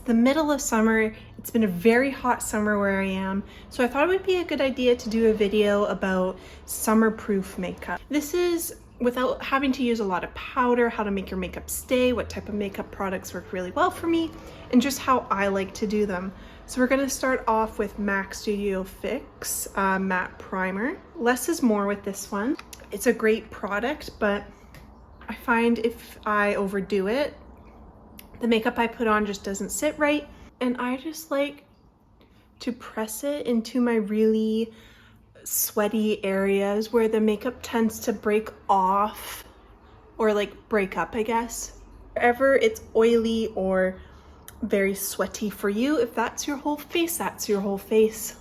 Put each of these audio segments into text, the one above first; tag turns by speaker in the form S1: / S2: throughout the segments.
S1: the middle of summer. It's been a very hot summer where I am, so I thought it would be a good idea to do a video about summer-proof makeup. This is without having to use a lot of powder, how to make your makeup stay, what type of makeup products work really well for me, and just how I like to do them. So we're gonna start off with MAC Studio Fix Matte Primer. Less is more with this one. It's a great product, but I find if I overdo it, the makeup I put on just doesn't sit right. And I just like to press it into my really sweaty areas where the makeup tends to break off or like break up, I guess. Wherever it's oily or very sweaty for you, if that's your whole face, that's your whole face.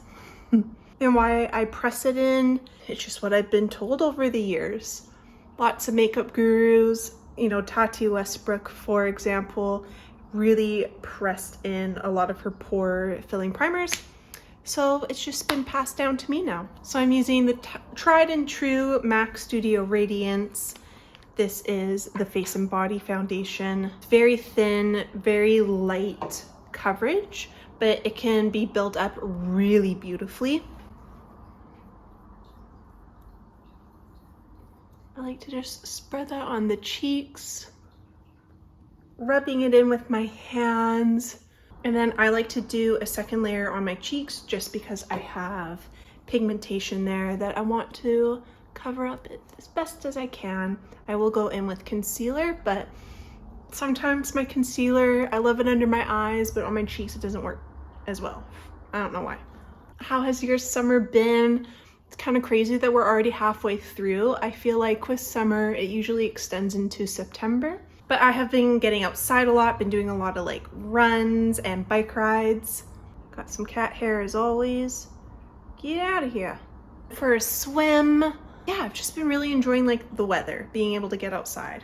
S1: And why I press it in, it's just what I've been told over the years. Lots of makeup gurus, you know, Tati Westbrook, for example, really pressed in a lot of her pore filling primers. So it's just been passed down to me now. So I'm using the tried and true MAC Studio Radiance. This is the Face and Body Foundation. Very thin, very light coverage, but it can be built up really beautifully. I like to just spread that on the cheeks, rubbing it in with my hands. And then I like to do a second layer on my cheeks just because I have pigmentation there that I want to cover up as best as I can. I will go in with concealer, but sometimes my concealer, I love it under my eyes, but on my cheeks it doesn't work as well. I don't know why. How has your summer been? It's kind of crazy that we're already halfway through. I feel like with summer, it usually extends into September. But I have been getting outside a lot, been doing a lot of like runs and bike rides. Got some cat hair as always. Get out of here. For a swim. Yeah, I've just been really enjoying like the weather, being able to get outside.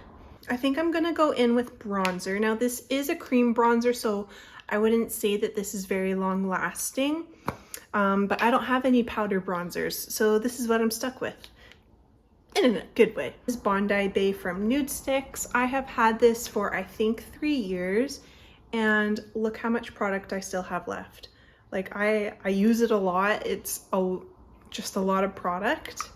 S1: I think I'm gonna go in with bronzer. Now this is a cream bronzer, so I wouldn't say that this is very long lasting. But I don't have any powder bronzers, so this is what I'm stuck with. In a good way. This is Bondi Bay from Nude Sticks. I have had this for I think 3 years, and look how much product I still have left. Like I use it a lot. It's just a lot of product,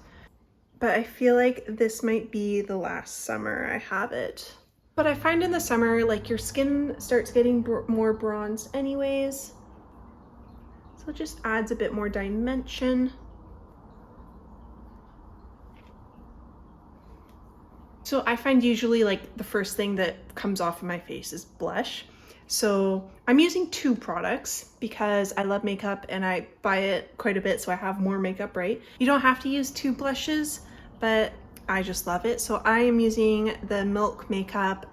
S1: but I feel like this might be the last summer I have it. But I find in the summer, like your skin starts getting more bronzed anyways. So it just adds a bit more dimension. So I find usually like the first thing that comes off of my face is blush. So I'm using 2 products because I love makeup and I buy it quite a bit, so I have more makeup, right? You don't have to use 2 blushes, but I just love it. So I am using the Milk Makeup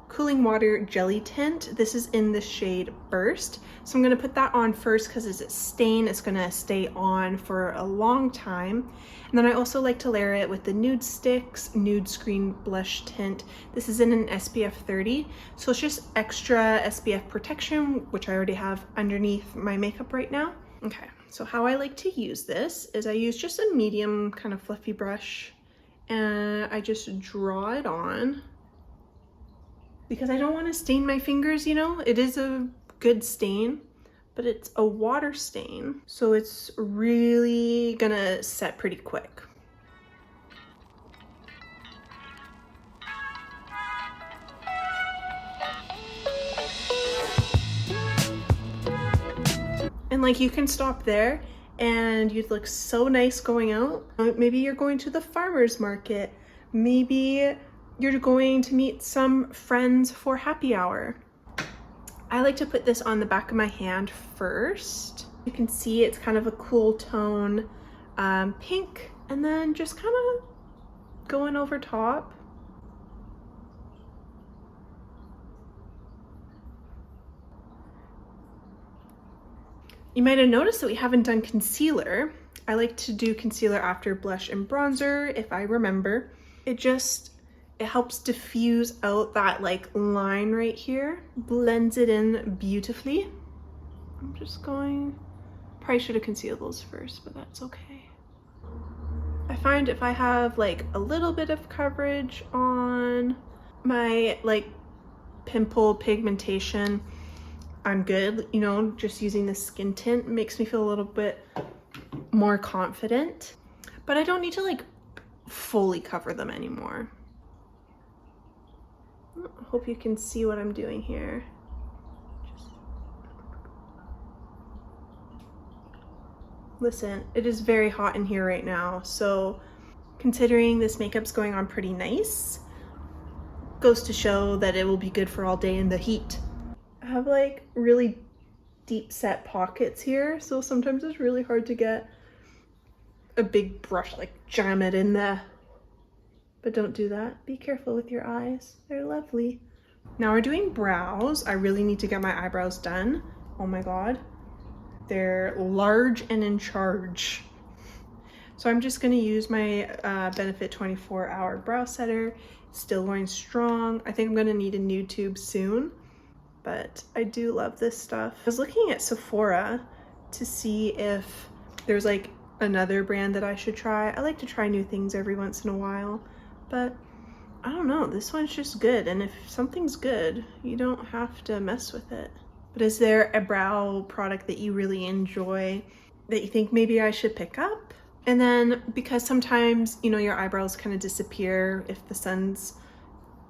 S1: Cooling Water Jelly Tint. This is in the shade Burst. So I'm gonna put that on first because it's a stain. It's gonna stay on for a long time. And then I also like to layer it with the Nude Sticks Nude Screen Blush Tint. This is in an SPF 30. So it's just extra SPF protection, which I already have underneath my makeup right now. Okay, so how I like to use this is I use just a medium kind of fluffy brush and I just draw it on because I don't want to stain my fingers, you know? It is a good stain, but it's a water stain, so it's really gonna set pretty quick. And like you can stop there and you'd look so nice going out. Maybe you're going to the farmer's market. Maybe you're going to meet some friends for happy hour. I like to put this on the back of my hand first. You can see it's kind of a cool tone pink, and then just kind of going over top. You might have noticed that we haven't done concealer. I like to do concealer after blush and bronzer if I remember. It helps diffuse out that like line right here, blends it in beautifully. I'm just going, probably should have concealed those first, but that's okay. I find if I have like a little bit of coverage on my like pimple pigmentation, I'm good. You know, just using the skin tint makes me feel a little bit more confident, but I don't need to like fully cover them anymore. I hope you can see what I'm doing here. Listen, it is very hot in here right now, so considering this makeup's going on pretty nice, goes to show that it will be good for all day in the heat. I have like really deep set pockets here, so sometimes it's really hard to get a big brush, like jam it in there. But don't do that. Be careful with your eyes. They're lovely. Now we're doing brows. I really need to get my eyebrows done. Oh my God. They're large and in charge. So I'm just gonna use my Benefit 24-hour brow setter. Still going strong. I think I'm gonna need a new tube soon, but I do love this stuff. I was looking at Sephora to see if there's like another brand that I should try. I like to try new things every once in a while, but I don't know, this one's just good. And if something's good, you don't have to mess with it. But is there a brow product that you really enjoy that you think maybe I should pick up? And then because sometimes, you know, your eyebrows kind of disappear if the sun's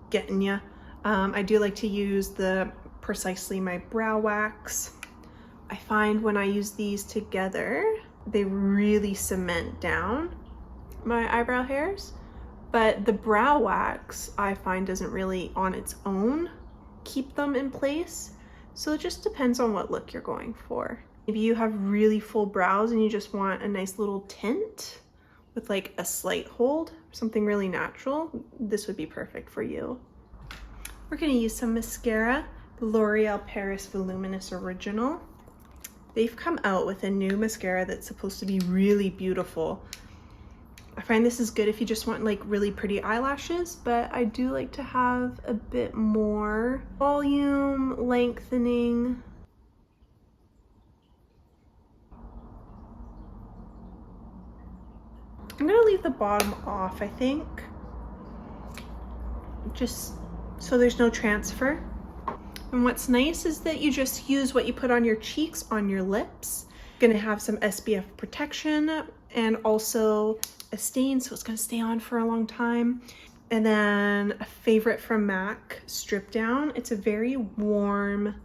S1: getting you, I do like to use the Precisely My Brow Wax. I find when I use these together, they really cement down my eyebrow hairs. But the brow wax, I find, doesn't really on its own keep them in place. So it just depends on what look you're going for. Maybe you have really full brows and you just want a nice little tint with like a slight hold, something really natural, this would be perfect for you. We're gonna use some mascara, the L'Oreal Paris Voluminous Original. They've come out with a new mascara that's supposed to be really beautiful. I find this is good if you just want like really pretty eyelashes, but I do like to have a bit more volume, lengthening. I'm gonna leave the bottom off, I think, just so there's no transfer. And what's nice is that you just use what you put on your cheeks on your lips. Gonna have some SPF protection and also a stain, so it's gonna stay on for a long time. And then a favorite from MAC, Strip Down. It's a very warm,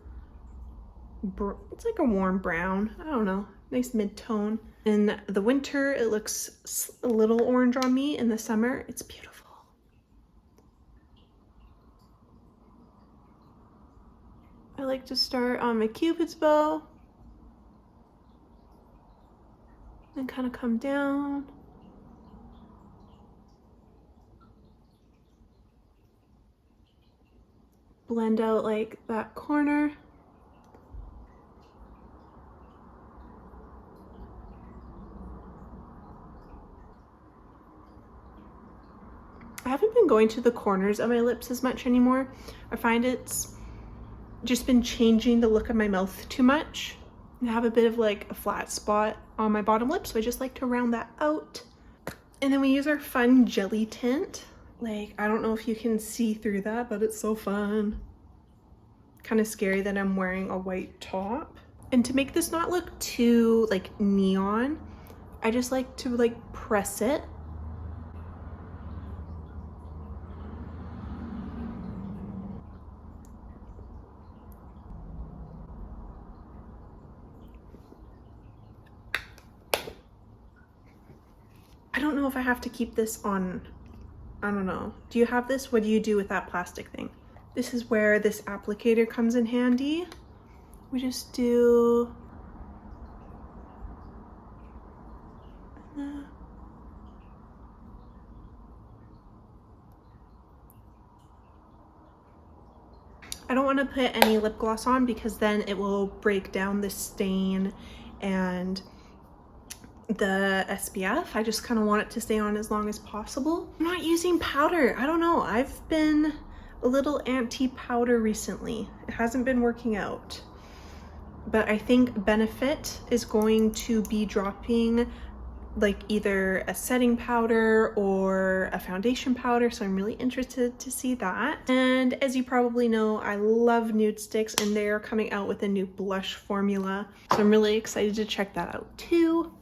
S1: it's like a warm brown, I don't know, nice mid-tone. In the winter, it looks a little orange on me. In the summer, it's beautiful. I like to start on my Cupid's bow and kind of come down. Blend out like that corner. I haven't been going to the corners of my lips as much anymore. I find it's just been changing the look of my mouth too much. I have a bit of like a flat spot on my bottom lip, so I just like to round that out. And then we use our fun jelly tint. Like, I don't know if you can see through that, but it's so fun. Kind of scary that I'm wearing a white top. And to make this not look too like neon, I just like to like press it. I don't know if I have to keep this on, I don't know. Do you have this? What do you do with that plastic thing? This is where this applicator comes in handy. We just do I don't want to put any lip gloss on because then it will break down the stain and the SPF. I just kind of want it to stay on as long as possible. I'm not using powder. I don't know. I've been a little anti-powder recently. It hasn't been working out. But I think Benefit is going to be dropping like either a setting powder or a foundation powder, so I'm really interested to see that. And as you probably know, I love nude sticks, and they're coming out with a new blush formula, so I'm really excited to check that out too.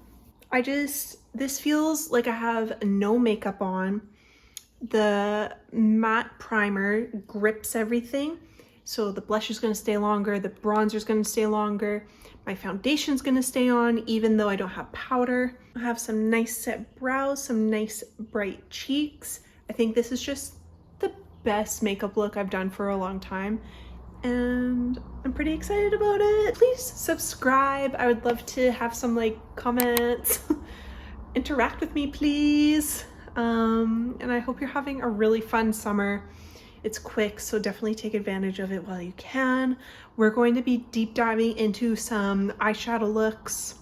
S1: This feels like I have no makeup on. The matte primer grips everything, so the blush is going to stay longer, the bronzer is going to stay longer, my foundation is going to stay on even though I don't have powder. I have some nice set brows, some nice bright cheeks. I think this is just the best makeup look I've done for a long time, and I'm pretty excited about it. Please subscribe. I would love to have some like comments. Interact with me, please. And I hope you're having a really fun summer. It's quick, so definitely take advantage of it while you can. We're going to be deep diving into some eyeshadow looks.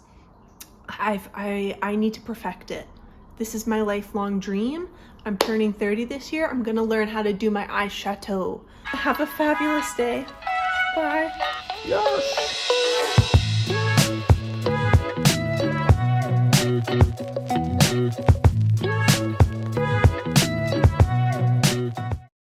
S1: I need to perfect it. This is my lifelong dream. I'm turning 30 this year. I'm gonna learn how to do my eyeshadow. Have a fabulous day. Bye. Yes.